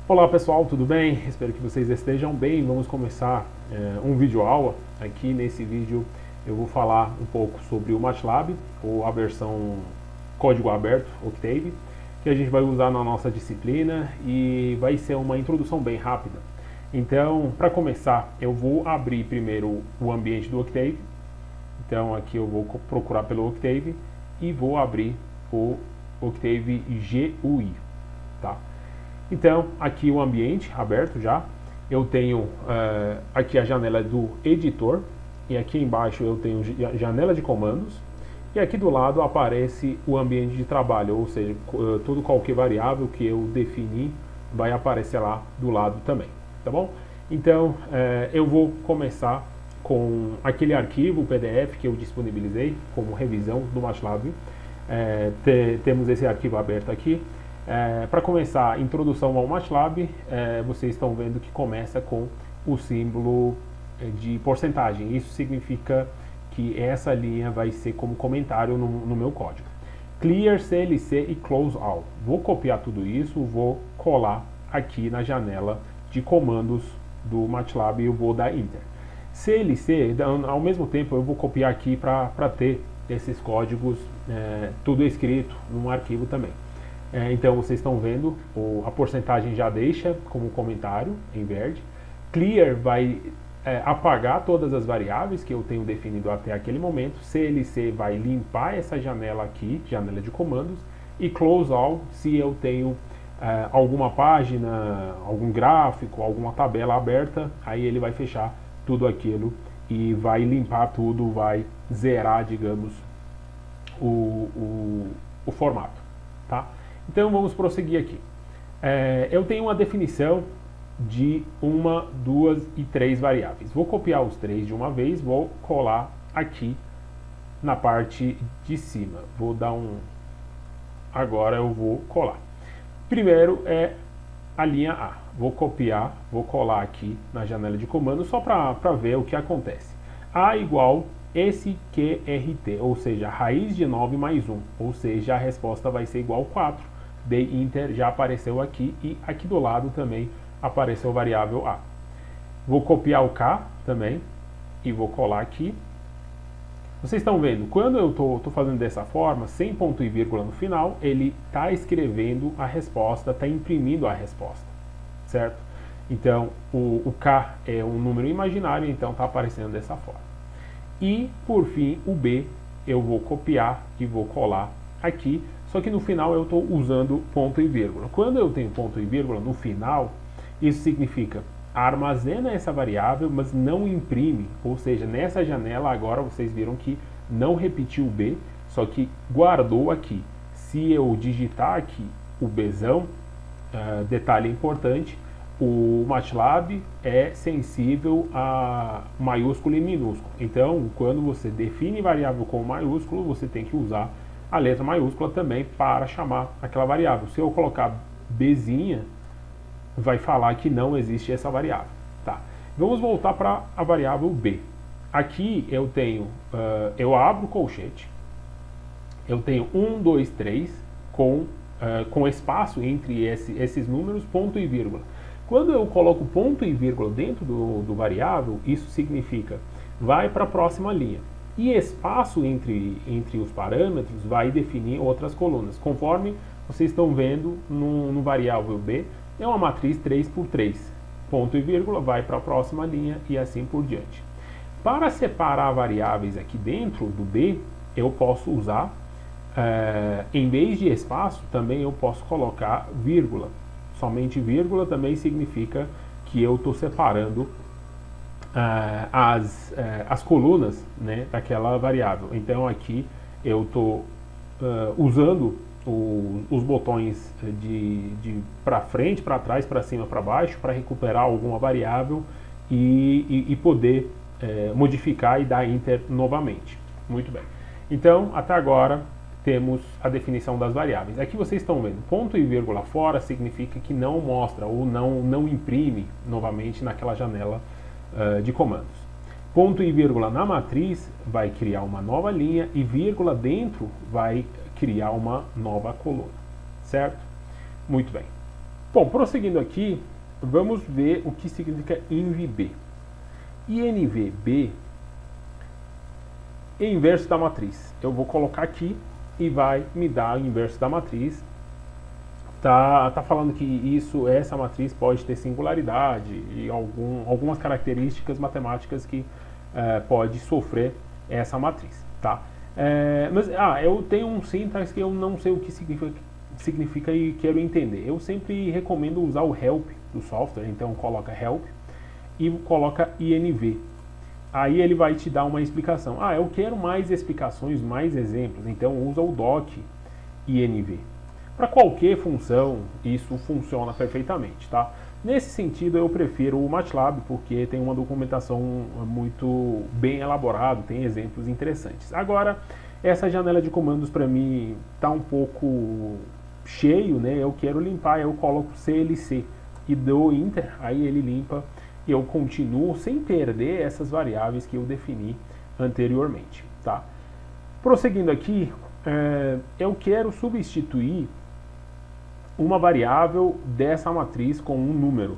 Olá pessoal, tudo bem? Espero que vocês estejam bem. Vamos começar um vídeo aula. Aqui nesse vídeo eu vou falar um pouco sobre o MATLAB, ou a versão código aberto, Octave, que a gente vai usar na nossa disciplina e vai ser uma introdução bem rápida. Então, para começar, eu vou abrir primeiro o ambiente do Octave. Então aqui eu vou procurar pelo Octave e vou abrir o Octave GUI, tá? Então, aqui o ambiente aberto já. Eu tenho aqui a janela do editor. E aqui embaixo eu tenho janela de comandos. E aqui do lado aparece o ambiente de trabalho. Ou seja, qualquer variável que eu definir vai aparecer lá do lado também. Tá bom? Então, eu vou começar com aquele arquivo PDF que eu disponibilizei como revisão do MATLAB. Temos esse arquivo aberto aqui. Para começar a introdução ao MATLAB, vocês estão vendo que começa com o símbolo de porcentagem. Isso significa que essa linha vai ser como comentário no meu código. Clear, CLC e Close All. Vou copiar tudo isso, vou colar aqui na janela de comandos do MATLAB e eu vou dar Enter. CLC, ao mesmo tempo eu vou copiar aqui para ter esses códigos tudo escrito num arquivo também. Então vocês estão vendo, a porcentagem já deixa como comentário em verde. Clear vai apagar todas as variáveis que eu tenho definido até aquele momento. CLC vai limpar essa janela aqui, janela de comandos. E Close All, se eu tenho alguma página, algum gráfico, alguma tabela aberta, aí ele vai fechar tudo aquilo e vai limpar tudo, vai zerar, digamos, o formato, tá? Então vamos prosseguir aqui. Eu tenho uma definição de 1, 2 e 3 variáveis. Vou copiar os 3 de uma vez, vou colar aqui na parte de cima. Vou dar agora eu vou colar. Primeiro é a linha A. Vou copiar, vou colar aqui na janela de comando só para ver o que acontece. A igual SQRT, ou seja, raiz de 9 mais 1, ou seja, a resposta vai ser igual a 4. Dei Enter, já apareceu aqui e aqui do lado também apareceu a variável A. Vou copiar o K também e vou colar aqui. Vocês estão vendo, quando eu estou fazendo dessa forma, sem ponto e vírgula no final, ele está escrevendo a resposta, está imprimindo a resposta, certo? Então, o K é um número imaginário, então está aparecendo dessa forma. E, por fim, o B eu vou copiar e vou colar aqui, só que no final eu estou usando ponto e vírgula. Quando eu tenho ponto e vírgula no final, isso significa armazena essa variável, mas não imprime, ou seja, nessa janela agora vocês viram que não repetiu o B, só que guardou aqui. Se eu digitar aqui o Bzão, detalhe importante, o MATLAB é sensível a maiúsculo e minúsculo. Então, quando você define variável com maiúsculo, você tem que usar a letra maiúscula também para chamar aquela variável. Se eu colocar Bzinha, vai falar que não existe essa variável. Tá. Vamos voltar para a variável B. Aqui eu tenho, eu abro o colchete, eu tenho 1, 2, 3 com espaço entre esses números, ponto e vírgula. Quando eu coloco ponto e vírgula dentro do variável, isso significa vai para a próxima linha. E espaço entre os parâmetros vai definir outras colunas. Conforme vocês estão vendo no variável B, é uma matriz 3 por 3. Ponto e vírgula vai para a próxima linha e assim por diante. Para separar variáveis aqui dentro do B, eu posso usar, em vez de espaço, também eu posso colocar vírgula. Somente vírgula também significa que eu estou separando as colunas, né, daquela variável. Então aqui eu estou usando os botões de para frente, para trás, para cima, para baixo, para recuperar alguma variável e poder modificar e dar Enter novamente. Muito bem. Então, até agora, temos a definição das variáveis. Aqui vocês estão vendo, ponto e vírgula fora significa que não mostra ou não imprime novamente naquela janela de comandos. Ponto e vírgula na matriz vai criar uma nova linha e vírgula dentro vai criar uma nova coluna, certo? Muito bem. Bom, prosseguindo aqui, vamos ver o que significa INVB. INVB é inverso da matriz. Eu vou colocar aqui e vai me dar o inverso da matriz. Tá falando que essa matriz pode ter singularidade e algumas características matemáticas que pode sofrer essa matriz, tá? Mas eu tenho um sintaxe que eu não sei o que significa e quero entender. Eu sempre recomendo usar o help do software, então coloca help e coloca INV. Aí ele vai te dar uma explicação. Eu quero mais explicações, mais exemplos, então usa o doc INV. Para qualquer função, isso funciona perfeitamente, tá? Nesse sentido, eu prefiro o MATLAB, porque tem uma documentação muito bem elaborada, tem exemplos interessantes. Agora, essa janela de comandos para mim está um pouco cheio, né? Eu quero limpar, eu coloco CLC e dou Enter, aí ele limpa e eu continuo sem perder essas variáveis que eu defini anteriormente, tá? Prosseguindo aqui, eu quero substituir uma variável dessa matriz com um número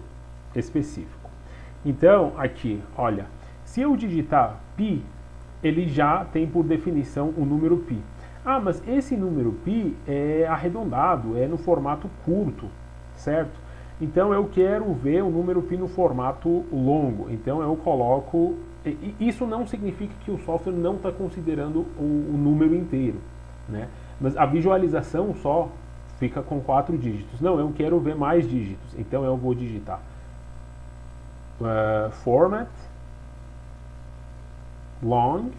específico. Então, aqui, olha, se eu digitar π, ele já tem por definição o número π. Mas esse número π é arredondado, é no formato curto, certo? Então eu quero ver o número π no formato longo. Então eu coloco... Isso não significa que o software não está considerando o número inteiro, né? Mas a visualização só fica com 4 dígitos. Não, eu quero ver mais dígitos. Então eu vou digitar format long.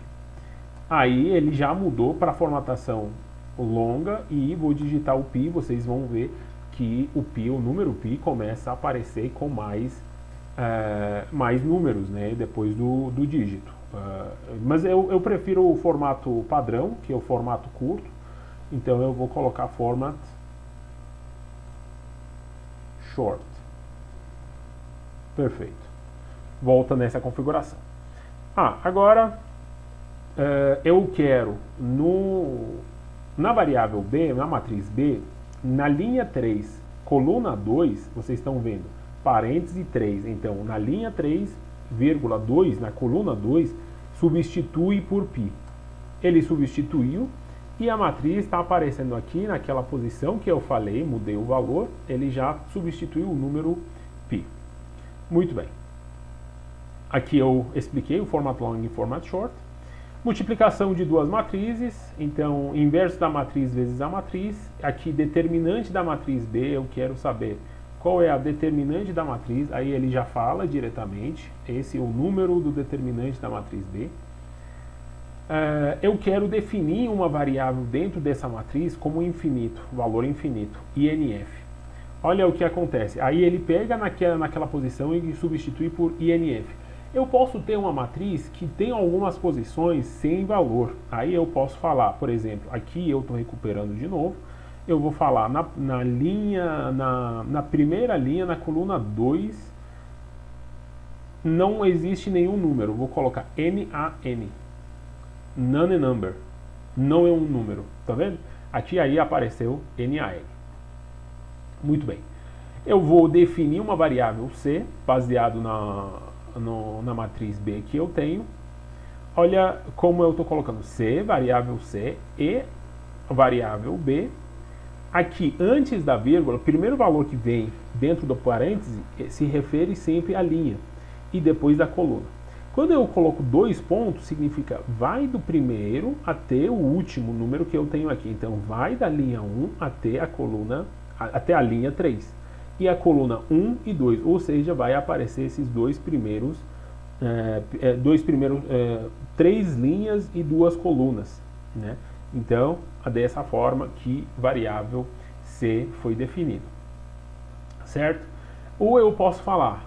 Aí ele já mudou para formatação longa e vou digitar o π. Vocês vão ver que o π, o número π, começa a aparecer com mais números, né, depois do dígito. Mas eu prefiro o formato padrão, que é o formato curto. Então eu vou colocar format short. Perfeito. Volta nessa configuração. Agora eu quero na variável B, na matriz B, na linha 3, coluna 2, vocês estão vendo, parêntese 3. Então, na linha 3, vírgula 2, na coluna 2, substitui por π. Ele substituiu e a matriz está aparecendo aqui naquela posição que eu falei, mudei o valor, ele já substituiu o número π. Muito bem. Aqui eu expliquei o format long e format short. Multiplicação de duas matrizes, então inverso da matriz vezes a matriz. Aqui determinante da matriz B, eu quero saber qual é a determinante da matriz, aí ele já fala diretamente, esse é o número do determinante da matriz B. Eu quero definir uma variável dentro dessa matriz como infinito, valor infinito, INF. Olha o que acontece, aí ele pega naquela posição e substitui por INF. Eu posso ter uma matriz que tem algumas posições sem valor. Aí eu posso falar, por exemplo, aqui eu estou recuperando de novo. Eu vou falar na primeira linha, na coluna 2, não existe nenhum número. Vou colocar NaN. None number. Não é um número. Tá vendo? Aqui aí apareceu NaN. Muito bem. Eu vou definir uma variável C, baseado na matriz B que eu tenho. Olha como eu estou colocando C, variável C, e variável B. Aqui, antes da vírgula, o primeiro valor que vem dentro do parêntese se refere sempre à linha, e depois da coluna. Quando eu coloco 2 pontos, significa vai do primeiro até o último número que eu tenho aqui. Então, vai da linha 1 até a coluna, até a linha 3. E a coluna 1 e 2, ou seja, vai aparecer esses três linhas e 2 colunas, né? Então, dessa forma que variável C foi definido, certo? Ou eu posso falar,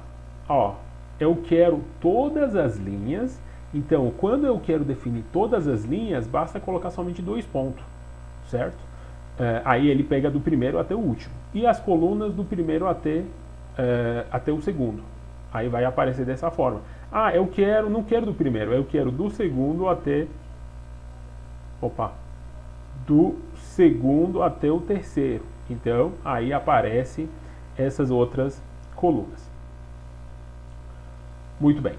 eu quero todas as linhas. Então, quando eu quero definir todas as linhas, basta colocar somente 2 pontos, certo? Aí ele pega do primeiro até o último. E as colunas do primeiro até o segundo. Aí vai aparecer dessa forma. Não quero do primeiro, eu quero do segundo até... do segundo até o terceiro. Então, aí aparece essas outras colunas. Muito bem.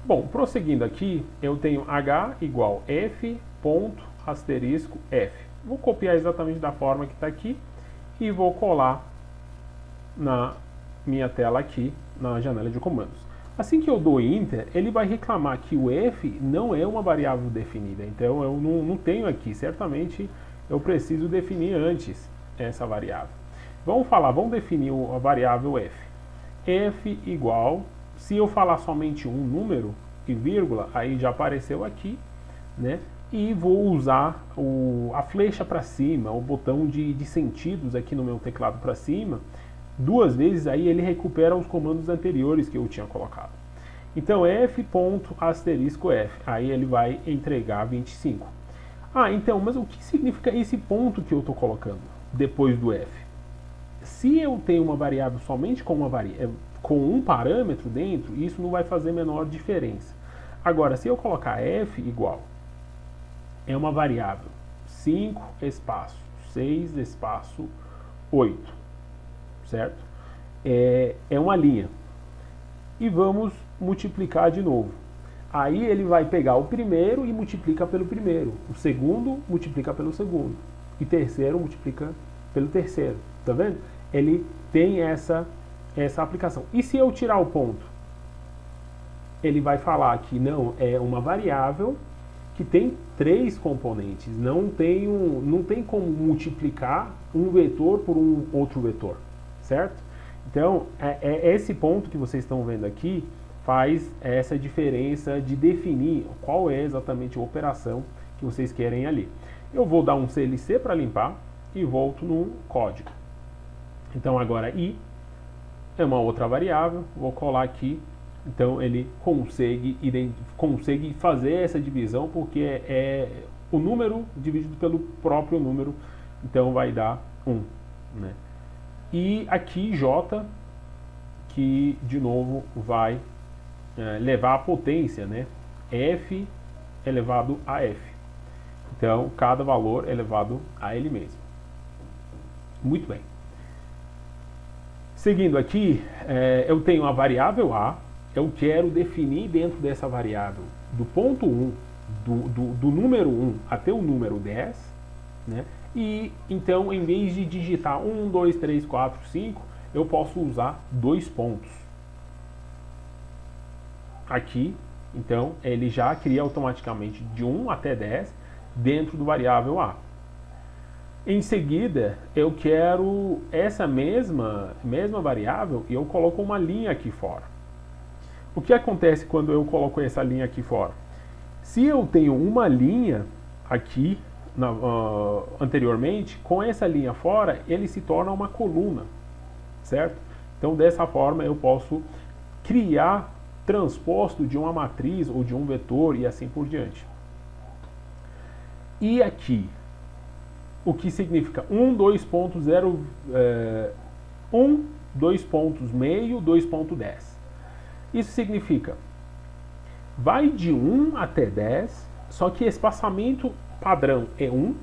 Bom, prosseguindo aqui, eu tenho H igual F ponto asterisco F. Vou copiar exatamente da forma que está aqui e vou colar na minha tela aqui, na janela de comandos. Assim que eu dou Enter, ele vai reclamar que o F não é uma variável definida. Então eu não tenho aqui, certamente eu preciso definir antes essa variável. Vamos definir a variável F. F igual, se eu falar somente um número e vírgula, aí já apareceu aqui, né? E vou usar a flecha para cima, o botão de sentidos aqui no meu teclado para cima, duas vezes, aí ele recupera os comandos anteriores que eu tinha colocado. Então F ponto asterisco F, aí ele vai entregar 25. Ah, então, mas o que significa esse ponto que eu estou colocando depois do F? Se eu tenho uma variável somente com um parâmetro dentro, isso não vai fazer menor diferença. Agora, se eu colocar F igual, é uma variável 5 espaço 6 espaço 8, certo? É uma linha. E vamos multiplicar de novo. Aí ele vai pegar o primeiro e multiplica pelo primeiro. O segundo multiplica pelo segundo. E terceiro multiplica pelo terceiro. Tá vendo? Ele tem essa aplicação. E se eu tirar o ponto? Ele vai falar que não, é uma variável que tem 3 componentes. Não tem como multiplicar um vetor por um outro vetor. Certo? Então, esse ponto que vocês estão vendo aqui faz essa diferença de definir qual é exatamente a operação que vocês querem ali. Eu vou dar um CLC para limpar e volto no código. Então agora I é uma outra variável, vou colar aqui. Então ele consegue fazer essa divisão porque é o número dividido pelo próprio número, então vai dar 1, né? E aqui J, que de novo vai levar a potência, né? F elevado a F. Então, cada valor é elevado a ele mesmo. Muito bem. Seguindo aqui, eu tenho a variável A. Eu quero definir dentro dessa variável, do ponto 1, do número 1 até o número 10, né? E então, em vez de digitar 1, 2, 3, 4, 5, eu posso usar 2 pontos. Aqui, então, ele já cria automaticamente de 1 até 10 dentro do variável A. Em seguida, eu quero essa mesma variável e eu coloco uma linha aqui fora. O que acontece quando eu coloco essa linha aqui fora? Se eu tenho uma linha aqui anteriormente, com essa linha fora, ele se torna uma coluna, certo? Então, dessa forma, eu posso criar transposto de uma matriz ou de um vetor e assim por diante. E aqui, o que significa 1, 2.0, 1, 2 pontos meio, 2.10. Isso significa, vai de 1 até 10, só que espaçamento padrão é 1.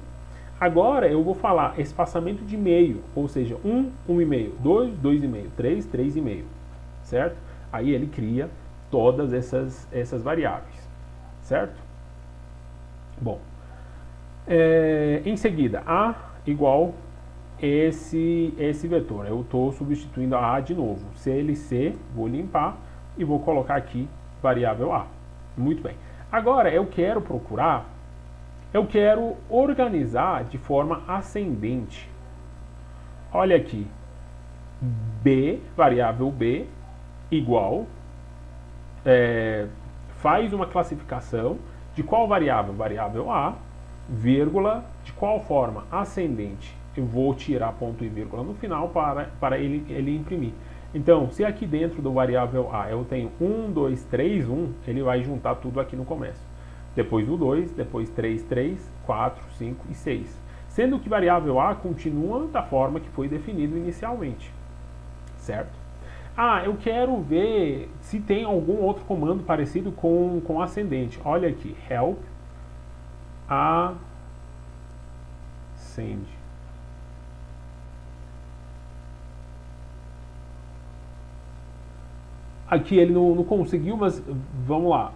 Agora eu vou falar espaçamento de meio, ou seja, 1, 1,5, 2, 2,5, 3, 3,5, certo? Aí ele cria todas essas variáveis, certo? Bom, em seguida, A igual esse vetor. Eu estou substituindo a A de novo. CLC, vou limpar e vou colocar aqui variável A. Muito bem. Agora eu quero organizar de forma ascendente. Olha aqui, B, variável B, igual, faz uma classificação de qual variável? Variável A, vírgula, de qual forma? Ascendente. Eu vou tirar ponto e vírgula no final para ele imprimir. Então, se aqui dentro do variável A eu tenho 1, 2, 3, 1, ele vai juntar tudo aqui no começo. Depois o 2, depois 3, 3, 4, 5 e 6. Sendo que variável A continua da forma que foi definido inicialmente. Certo? Ah, eu quero ver se tem algum outro comando parecido com ascendente. Olha aqui, help ascend. Aqui ele não conseguiu, mas vamos lá.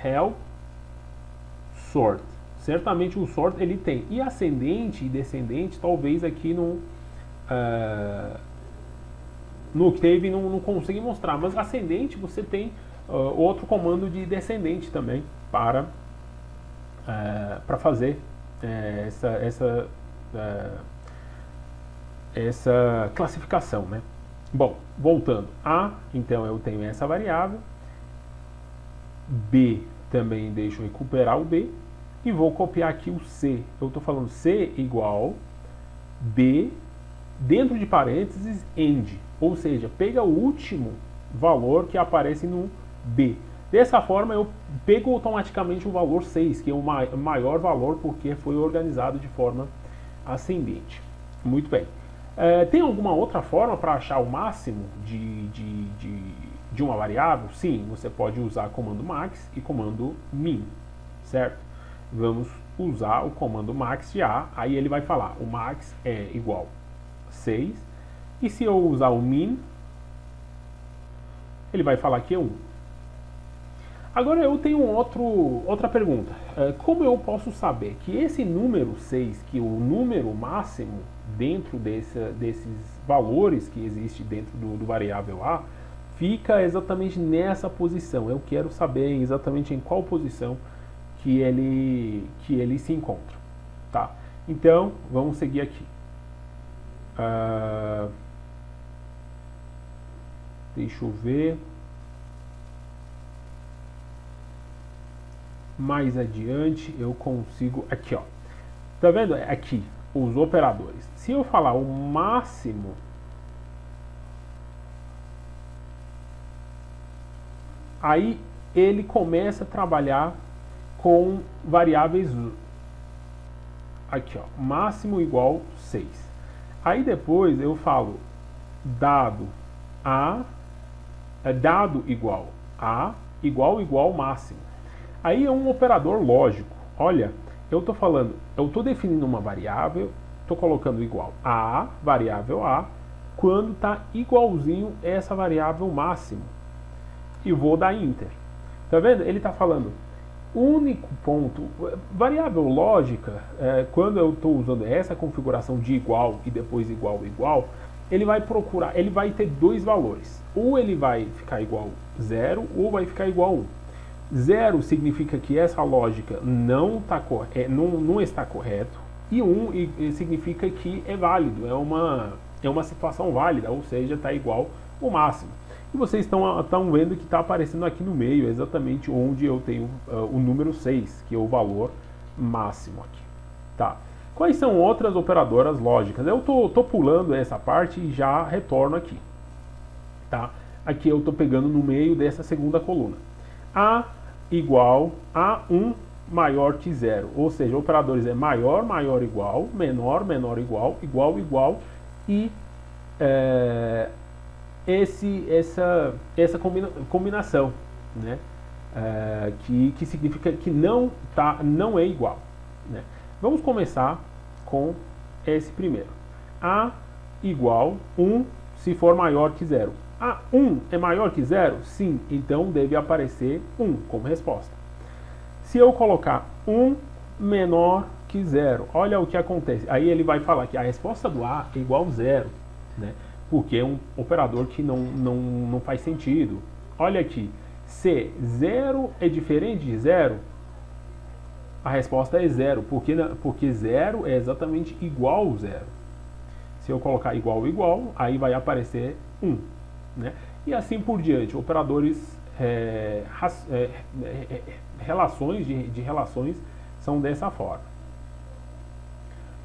Help sort. Certamente o sort ele tem. E ascendente e descendente, talvez aqui no Octave não consiga mostrar. Mas ascendente você tem outro comando de descendente também para fazer essa classificação, né? Bom, voltando. A, então eu tenho essa variável. B, também deixo recuperar o B. E vou copiar aqui o C. Eu estou falando C igual B, dentro de parênteses, end. Ou seja, pega o último valor que aparece no B. Dessa forma eu pego automaticamente o valor 6, que é o maior valor porque foi organizado de forma ascendente. Muito bem. Tem alguma outra forma para achar o máximo de uma variável? Sim, você pode usar comando max e comando min, certo? Vamos usar o comando max de A, aí ele vai falar, o max é igual 6, e se eu usar o min, ele vai falar que é 1. Agora eu tenho outra pergunta. Como eu posso saber que esse número 6, que o número máximo dentro desses valores que existe dentro do variável A, fica exatamente nessa posição? Eu quero saber exatamente em qual posição que ele se encontra. Tá? Então, vamos seguir aqui. Deixa eu ver. Mais adiante eu consigo, aqui ó, tá vendo aqui os operadores? Se eu falar o máximo, aí ele começa a trabalhar com variáveis, aqui ó, máximo igual 6. Aí depois eu falo dado igual a igual máximo. Aí é um operador lógico. Olha, eu estou definindo uma variável, estou colocando igual a variável A, quando está igualzinho essa variável máximo. E vou dar enter. Tá vendo? Ele está falando, único ponto, variável lógica, quando eu estou usando essa configuração de igual e depois igual, ele vai procurar, ele vai ter dois valores. Ou ele vai ficar igual 0, ou vai ficar igual 1. 0 significa que essa lógica não está correto, e 1 significa que é válido, é uma situação válida, ou seja, está igual ao máximo. E vocês estão vendo que está aparecendo aqui no meio, exatamente onde eu tenho o número 6, que é o valor máximo aqui. Tá? Quais são outras operadoras lógicas? Eu estou pulando essa parte e já retorno aqui. Tá? Aqui eu estou pegando no meio dessa segunda coluna. A igual a 1 maior que 0, ou seja, operadores é maior, maior, igual, menor, menor, igual, igual, igual, e essa combinação, né? Que significa que não é igual, né? Vamos começar com esse primeiro. A igual 1 se for maior que 0. A 1 é maior que 0? Sim, então deve aparecer 1 como resposta. Se eu colocar 1 menor que 0, olha o que acontece. Aí ele vai falar que a resposta do A é igual a 0, né? Porque é um operador que não faz sentido. Olha aqui, se 0 é diferente de 0, a resposta é 0, porque 0 é exatamente igual a 0. Se eu colocar igual, aí vai aparecer 1. Né? E assim por diante, operadores, relações de relações são dessa forma.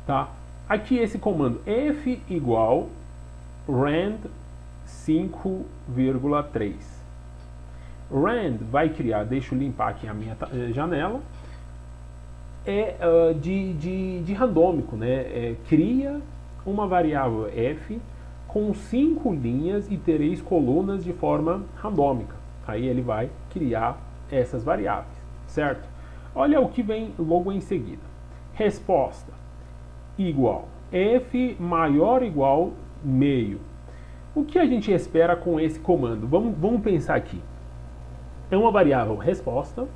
Tá? Aqui esse comando f igual rand 5,3. Rand vai criar, deixa eu limpar aqui a minha janela, de randômico, né? Cria uma variável f com 5 linhas e 3 colunas de forma randômica. Aí ele vai criar essas variáveis, certo? Olha o que vem logo em seguida. Resposta igual f maior ou igual meio. O que a gente espera com esse comando? Vamos pensar aqui. É uma variável resposta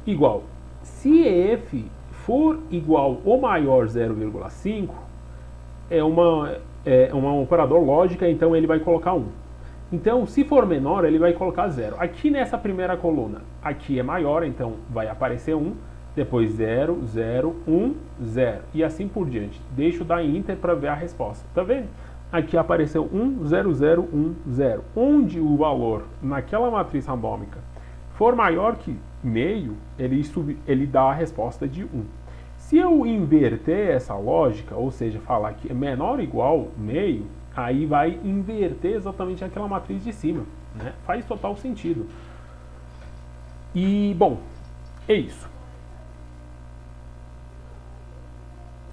igual. Se f for igual ou maior 0,5, é uma operador lógica, então ele vai colocar 1. Então, se for menor, ele vai colocar 0. Aqui nessa primeira coluna, aqui é maior, então vai aparecer 1, depois 0, 0, 1, 0, e assim por diante. Deixa eu dar Enter para ver a resposta. Tá vendo? Aqui apareceu 1, 0, 0, 1, 0. Onde o valor naquela matriz randômica for maior que meio, ele dá a resposta de 1. Se eu inverter essa lógica, ou seja, falar que é menor ou igual meio, aí vai inverter exatamente aquela matriz de cima, né? Faz total sentido. E, bom, é isso.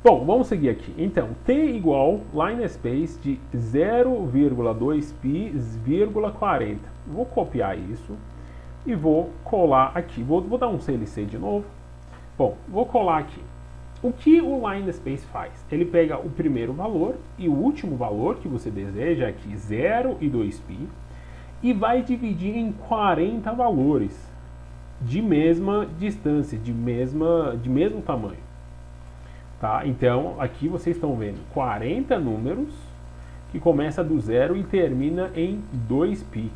Bom, vamos seguir aqui. Então, t igual line space de 0,2pi,40. Vou copiar isso e vou colar aqui. Vou dar um CLC de novo. Bom, vou colar aqui. O que o line space faz? Ele pega o primeiro valor e o último valor que você deseja, aqui 0 e 2π, e vai dividir em 40 valores de mesma distância, de mesmo tamanho. Tá? Então, aqui vocês estão vendo 40 números que começa do 0 e termina em 2π.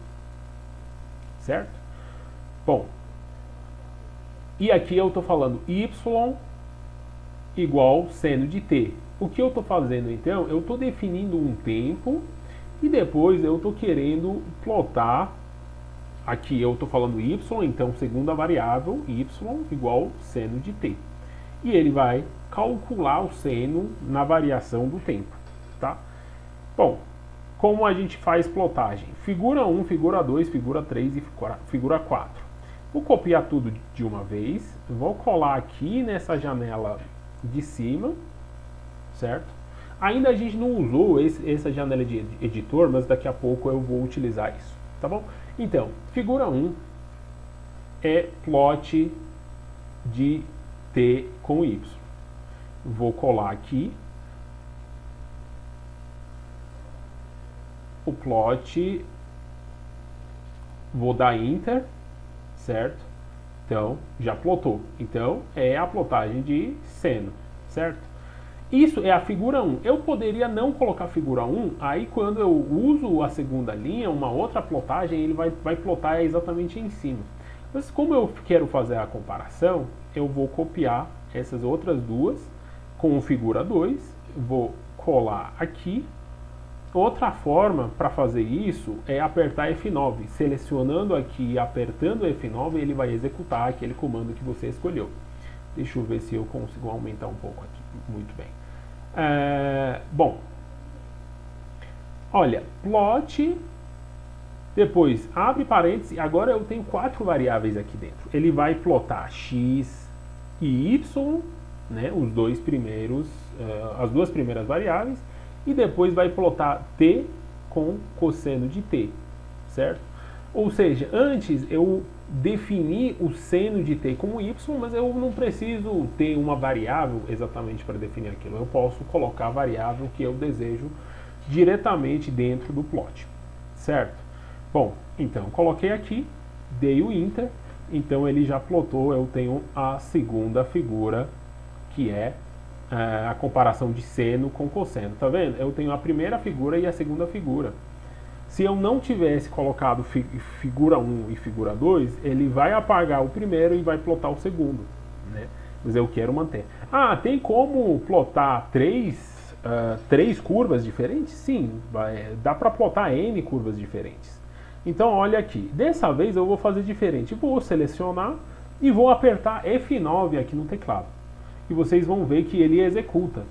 Certo? Bom, e aqui eu estou falando y igual seno de t. O que eu estou fazendo então? Eu estou definindo um tempo e depois eu estou querendo plotar. Aqui eu estou falando y, então segunda variável, y igual seno de t. E ele vai calcular o seno na variação do tempo. Tá? Bom, como a gente faz plotagem? Figura 1, figura 2, figura 3 e figura 4. Vou copiar tudo de uma vez. Vou colar aqui nessa janela de cima, certo? Ainda a gente não usou essa janela de editor, mas daqui a pouco eu vou utilizar isso, tá bom? Então, figura 1 é plot de t com y. Vou colar aqui o plot, vou dar Enter, certo? Então, já plotou. Então, é a plotagem de seno, certo? Isso é a figura 1. Eu poderia não colocar figura 1, aí quando eu uso a segunda linha, uma outra plotagem, ele vai plotar exatamente em cima. Mas como eu quero fazer a comparação, eu vou copiar essas outras duas com figura 2, vou colar aqui. Outra forma para fazer isso é apertar F9. Selecionando aqui e apertando F9, ele vai executar aquele comando que você escolheu. Deixa eu ver se eu consigo aumentar um pouco aqui. Muito bem. Bom, olha, plot, depois abre parênteses, agora eu tenho 4 variáveis aqui dentro. Ele vai plotar x e y, né, as duas primeiras variáveis, e depois vai plotar t com cosseno de t, certo? Ou seja, antes eu defini o seno de t como y, mas eu não preciso ter uma variável exatamente para definir aquilo. Eu posso colocar a variável que eu desejo diretamente dentro do plot, certo? Bom, então coloquei aqui, dei o Enter, então ele já plotou. Eu tenho a segunda figura, que é a comparação de seno com cosseno. Tá vendo? Eu tenho a primeira figura e a segunda figura. Se eu não tivesse colocado figura 1 e figura 2, ele vai apagar o primeiro e vai plotar o segundo, né? Mas eu quero manter. Ah, tem como plotar três curvas diferentes? Sim, dá para plotar N curvas diferentes. Então, olha aqui. Dessa vez eu vou fazer diferente. Vou selecionar e vou apertar F9 aqui no teclado. E vocês vão ver que ele executa.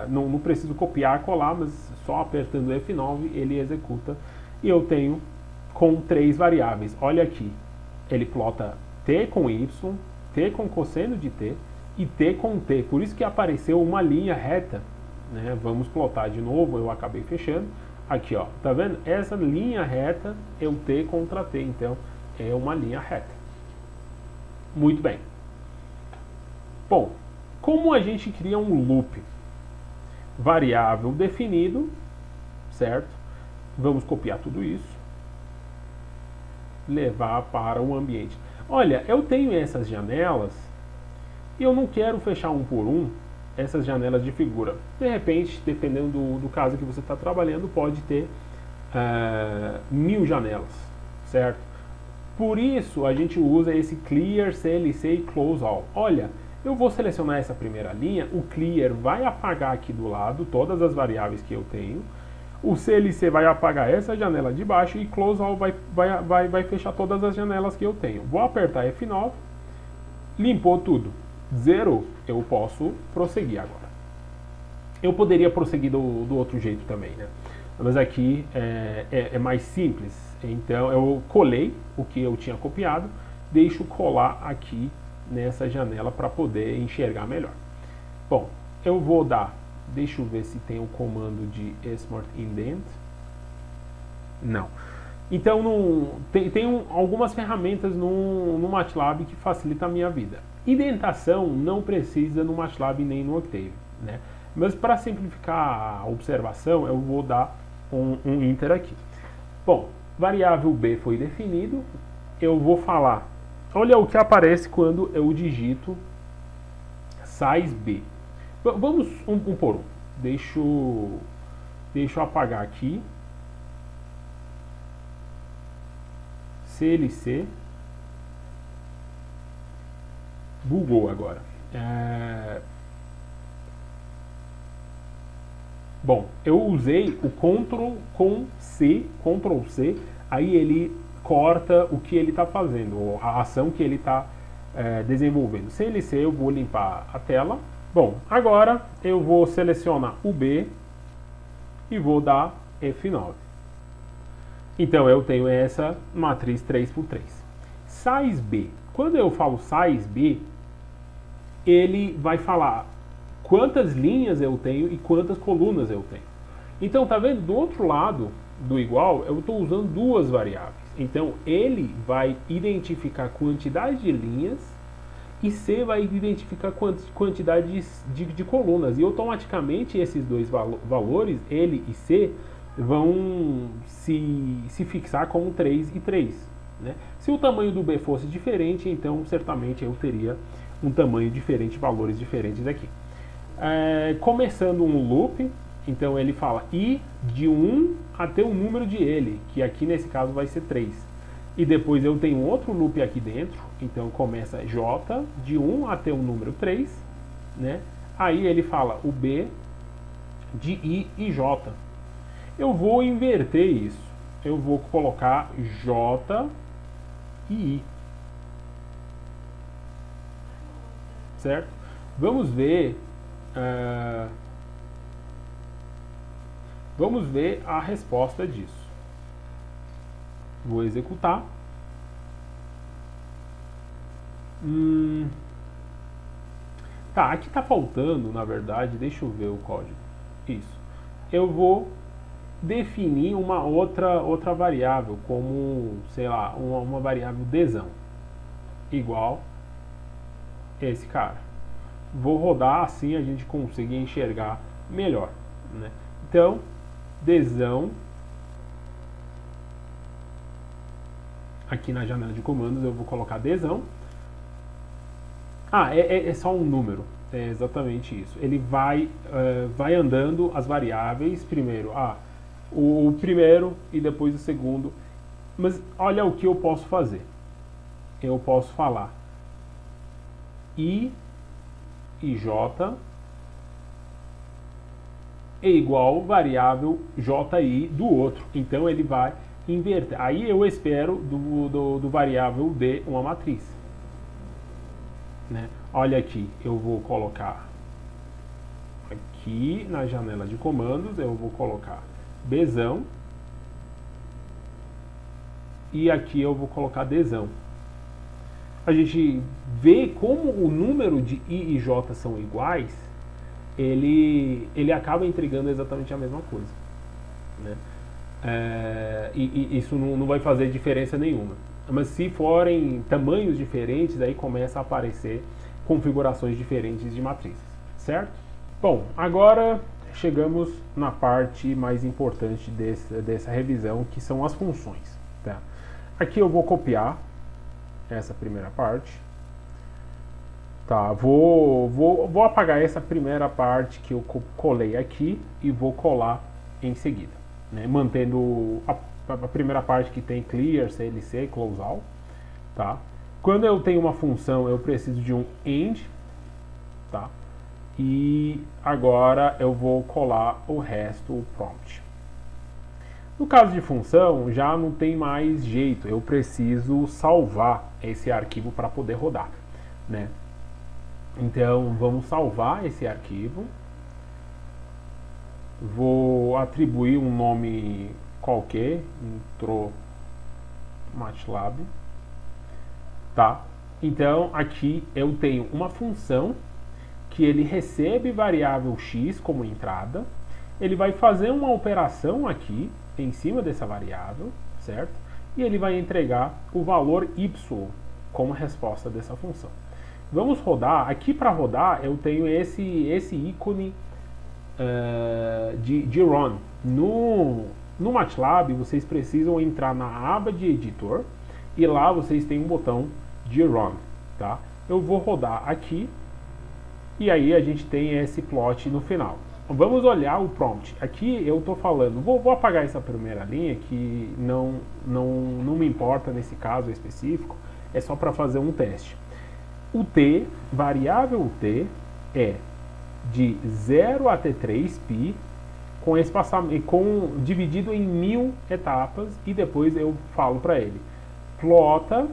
Não preciso copiar, colar, mas só apertando F9 ele executa. E eu tenho com 3 variáveis. Olha aqui, ele plota t com y, t com cosseno de t e t com t. Por isso que apareceu uma linha reta, né? Vamos plotar de novo, eu acabei fechando. Aqui, ó, tá vendo? Essa linha reta é o t contra t, então é uma linha reta. Muito bem. Bom, como a gente cria um loop? Variável definido, certo? Vamos copiar tudo isso, levar para o ambiente. Olha, eu tenho essas janelas e eu não quero fechar um por um essas janelas de figura. De repente, dependendo do caso que você está trabalhando, pode ter 1000 janelas, certo? Por isso, a gente usa esse Clear, CLC e Close All. Olha, eu vou selecionar essa primeira linha, o Clear vai apagar aqui do lado todas as variáveis que eu tenho, o CLC vai apagar essa janela de baixo e Close All vai fechar todas as janelas que eu tenho. Vou apertar F9, limpou tudo, zerou, eu posso prosseguir agora. Eu poderia prosseguir do outro jeito também, né? Mas aqui é mais simples, então eu colei o que eu tinha copiado, deixo colar aqui nessa janela para poder enxergar melhor. Bom, eu vou dar, deixa eu ver se tem o comando de Smart Indent. Não. Então tem algumas ferramentas no MATLAB que facilitam a minha vida. Indentação não precisa no MATLAB nem no Octave, né? Mas para simplificar a observação, eu vou dar um Enter aqui. Bom, variável B foi definido, eu vou falar. Olha o que aparece quando eu digito size B. Vamos um por um. Deixa eu apagar aqui. CLC. Bugou agora. Bom, eu usei o Ctrl C, aí ele corta o que ele está fazendo, a ação que ele está desenvolvendo. CLC, eu vou limpar a tela. Bom, agora eu vou selecionar o B e vou dar F9. Então eu tenho essa matriz 3x3. Size B. Quando eu falo size B, ele vai falar quantas linhas eu tenho e quantas colunas eu tenho. Então, tá vendo? Do outro lado do igual, eu estou usando duas variáveis. Então, ele vai identificar quantidade de linhas e C vai identificar quantidade de colunas. E automaticamente esses dois valores, ele e C, vão se fixar como 3 e 3. Né? Se o tamanho do B fosse diferente, então certamente eu teria um tamanho diferente, valores diferentes aqui. Começando um loop, então ele fala i de 1 até o número de ele, que aqui nesse caso vai ser 3. E depois eu tenho outro loop aqui dentro, então começa j de 1 até o número 3, né? Aí ele fala o b de i e j. Eu vou inverter isso, eu vou colocar j e i. Certo? Vamos ver a resposta disso. Vou executar. Tá, aqui está faltando, na verdade, deixa eu ver o código. Isso. Eu vou definir uma outra variável, como, sei lá, uma variável desão, igual esse cara. Vou rodar, assim a gente consegue enxergar melhor, né? Então, desão, aqui na janela de comandos eu vou colocar desão. É só um número, é exatamente isso. Ele vai andando as variáveis, primeiro o primeiro e depois o segundo. Mas olha o que eu posso fazer. Eu posso falar i e j é igual variável ji do outro. Então ele vai inverter. Aí eu espero do variável d uma matriz. Né? Olha aqui, eu vou colocar aqui na janela de comandos, eu vou colocar bzão e aqui eu vou colocar dzão. A gente vê como o número de i e j são iguais, ele acaba entregando exatamente a mesma coisa. Né? E isso não vai fazer diferença nenhuma. Mas se forem tamanhos diferentes, aí começa a aparecer configurações diferentes de matrizes, certo? Bom, agora chegamos na parte mais importante dessa revisão, que são as funções. Tá? Aqui eu vou copiar essa primeira parte. Tá, vou apagar essa primeira parte que eu colei aqui e vou colar em seguida, né? Mantendo a primeira parte que tem clear, CLC, closeout. Tá? Quando eu tenho uma função, eu preciso de um end. Tá? E agora eu vou colar o resto, o prompt. No caso de função, já não tem mais jeito, eu preciso salvar esse arquivo para poder rodar, né? Então vamos salvar esse arquivo, vou atribuir um nome qualquer, intro MATLAB, tá? Então aqui eu tenho uma função que ele recebe variável x como entrada, ele vai fazer uma operação aqui em cima dessa variável, certo? E ele vai entregar o valor y como resposta dessa função. Vamos rodar. Aqui para rodar eu tenho esse ícone de run. No MATLAB vocês precisam entrar na aba de editor e lá vocês têm um botão de run. Tá? Eu vou rodar aqui e aí a gente tem esse plot no final. Vamos olhar o prompt. Aqui eu estou falando, vou apagar essa primeira linha que não me importa nesse caso específico, é só para fazer um teste. O t, variável t, é de 0 até 3π, com espaçamento, dividido em 1000 etapas, e depois eu falo para ele, plota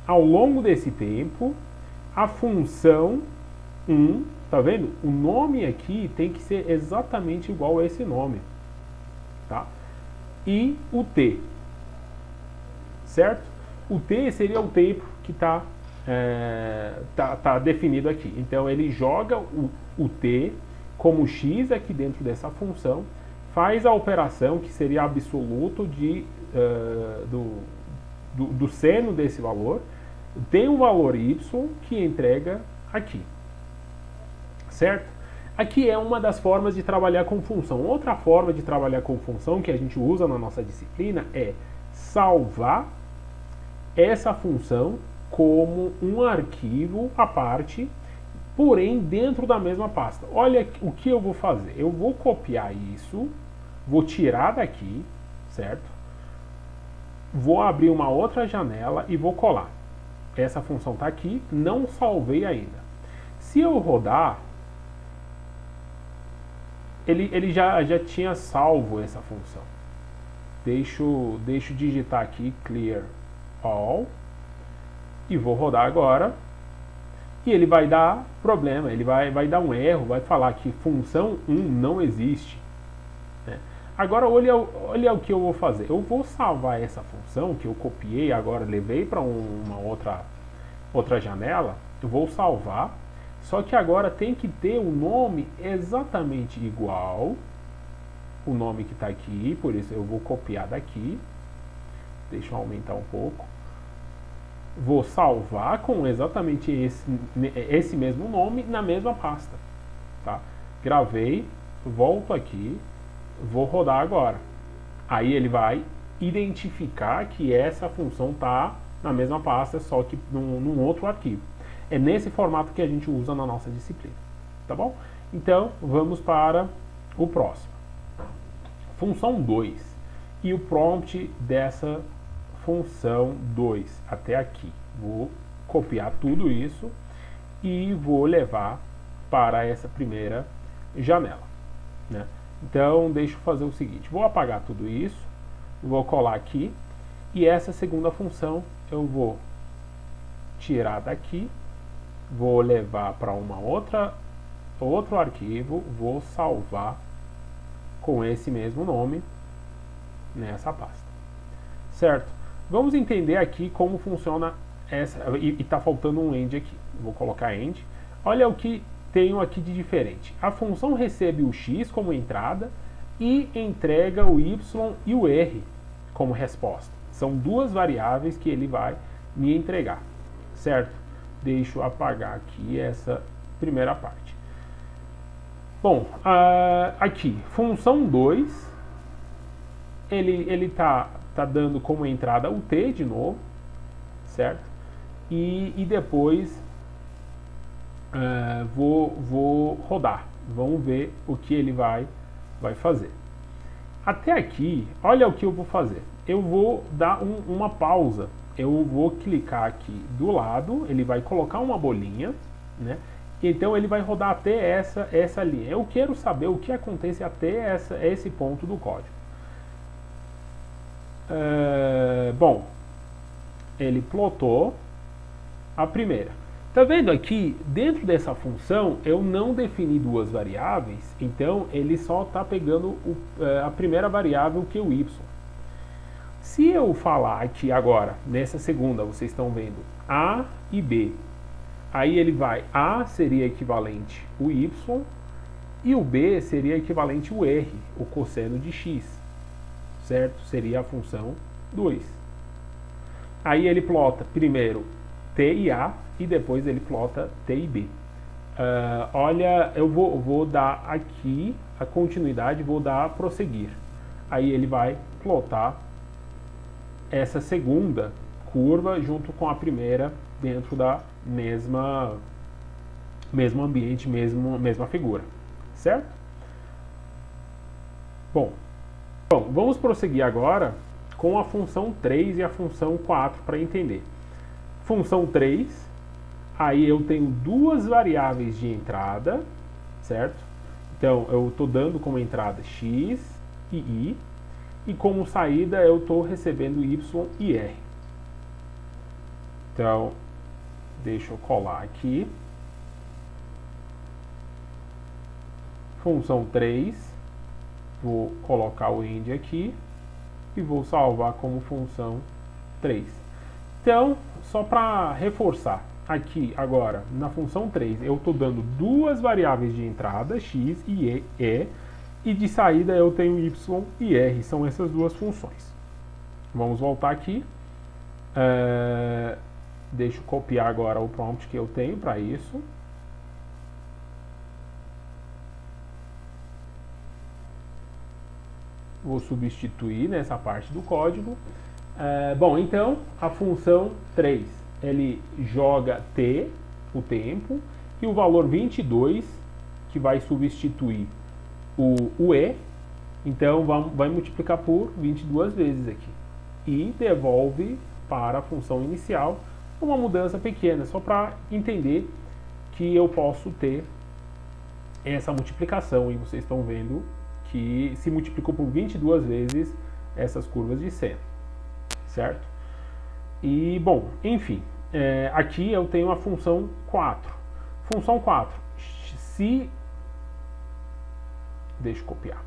ao longo desse tempo a função 1, tá vendo? O nome aqui tem que ser exatamente igual a esse nome, tá? E o t, certo? O t seria o tempo que tá definido aqui. Então ele joga o t como x aqui dentro dessa função, faz a operação que seria absoluto do seno desse valor, tem um valor y que entrega aqui, certo? Aqui é uma das formas de trabalhar com função. Outra forma de trabalhar com função que a gente usa na nossa disciplina é salvar essa função como um arquivo à parte, porém dentro da mesma pasta. Olha o que eu vou fazer. Eu vou copiar isso, vou tirar daqui, certo? Vou abrir uma outra janela e vou colar. Essa função está aqui, não salvei ainda. Se eu rodar, ele já tinha salvo essa função. Deixo digitar aqui clear all e vou rodar agora. E ele vai dar problema, ele vai dar um erro, vai falar que função 1 não existe, né? Agora olha o que eu vou fazer. Eu vou salvar essa função que eu copiei agora, levei para uma outra janela. Eu vou salvar, só que agora tem que ter um nome exatamente igual o nome que está aqui, por isso eu vou copiar daqui. Deixa eu aumentar um pouco. Vou salvar com exatamente esse mesmo nome na mesma pasta. Tá? Gravei, volto aqui, vou rodar agora. Aí ele vai identificar que essa função está na mesma pasta, só que num outro arquivo. É nesse formato que a gente usa na nossa disciplina. Tá bom? Então, vamos para o próximo. Função 2. E o prompt dessa função 2 até aqui. Vou copiar tudo isso e vou levar para essa primeira janela, né? Então deixa eu fazer o seguinte, vou apagar tudo isso, vou colar aqui e essa segunda função eu vou tirar daqui, vou levar para outro arquivo, vou salvar com esse mesmo nome nessa pasta, certo? Vamos entender aqui como funciona essa, e está faltando um end aqui. Vou colocar end. Olha o que tenho aqui de diferente. A função recebe o x como entrada e entrega o y e o r como resposta. São duas variáveis que ele vai me entregar, certo? Deixa eu apagar aqui essa primeira parte. Bom, aqui, função 2, ele tá dando como entrada o t de novo, certo? E depois vou rodar. Vamos ver o que ele vai fazer. Até aqui, olha o que eu vou fazer. Eu vou dar uma pausa. Eu vou clicar aqui do lado, ele vai colocar uma bolinha, né? Então ele vai rodar até essa linha. Eu quero saber o que acontece até esse ponto do código. Bom, ele plotou a primeira. Tá vendo aqui, dentro dessa função, eu não defini duas variáveis, então ele só está pegando a primeira variável, que é o y. Se eu falar aqui agora, nessa segunda, vocês estão vendo A e B, aí ele vai, A seria equivalente o y, e o B seria equivalente o r, o cosseno de x, certo? Seria a função 2. Aí ele plota primeiro t e a, e depois ele plota t e b. Olha, eu vou dar aqui a continuidade, vou dar prosseguir. Aí ele vai plotar essa segunda curva junto com a primeira dentro da mesmo ambiente, mesma figura, certo? Bom, vamos prosseguir agora com a função 3 e a função 4 para entender. Função 3, aí eu tenho duas variáveis de entrada, certo? Então eu estou dando como entrada x e y, e como saída eu estou recebendo y e r. Então, deixa eu colar aqui. Função 3, vou colocar o end aqui e vou salvar como função 3. Então, só para reforçar, aqui agora na função 3 eu estou dando duas variáveis de entrada, x e e, e de saída eu tenho y e r, são essas duas funções. Vamos voltar aqui. Deixa eu copiar agora o prompt que eu tenho para isso. Vou substituir nessa parte do código. Bom, então a função 3, ele joga t, o tempo, e o valor 22, que vai substituir o e, então vai multiplicar por 22 vezes aqui. E devolve para a função inicial uma mudança pequena, só para entender que eu posso ter essa multiplicação. E vocês estão vendo que se multiplicou por 22 vezes essas curvas de seno, certo? E, bom, enfim, aqui eu tenho a função 4. Função 4, deixa eu copiar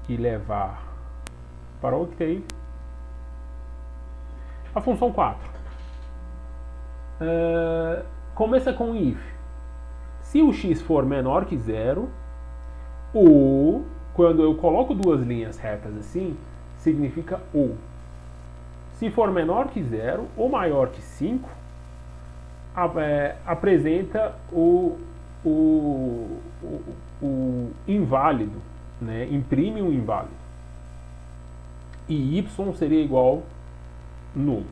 e levar para o Octave. A função 4 começa com if. Se o x for menor que 0, ou quando eu coloco duas linhas retas assim, significa ou. Se for menor que 0 ou maior que 5, apresenta o inválido, né? Imprime um inválido. E y seria igual nulo.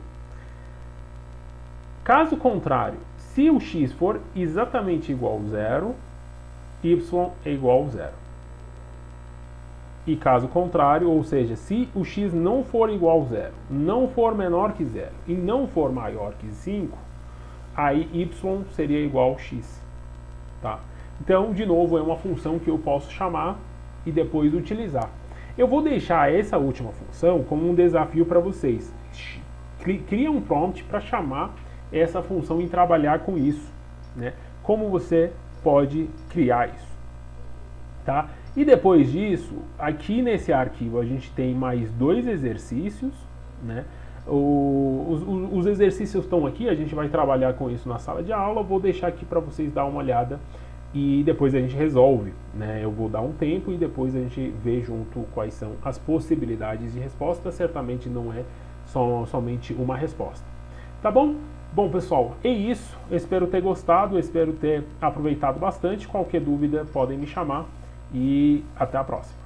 Caso contrário, se o x for exatamente igual a 0, y é igual a 0. E caso contrário, ou seja, se o x não for igual a 0, não for menor que 0 e não for maior que 5, aí y seria igual a x. Tá? Então, de novo, é uma função que eu posso chamar e depois utilizar. Eu vou deixar essa última função como um desafio para vocês. Cria um prompt para chamar essa função e trabalhar com isso, né? Como você pode criar isso, tá? E depois disso, aqui nesse arquivo a gente tem mais dois exercícios, né? Os exercícios estão aqui, a gente vai trabalhar com isso na sala de aula. Vou deixar aqui para vocês dar uma olhada e depois a gente resolve, né? Eu vou dar um tempo e depois a gente vê junto quais são as possibilidades de resposta. Certamente não é somente uma resposta. Tá bom? Bom, pessoal, é isso. Eu espero ter gostado, eu espero ter aproveitado bastante. Qualquer dúvida podem me chamar e até a próxima.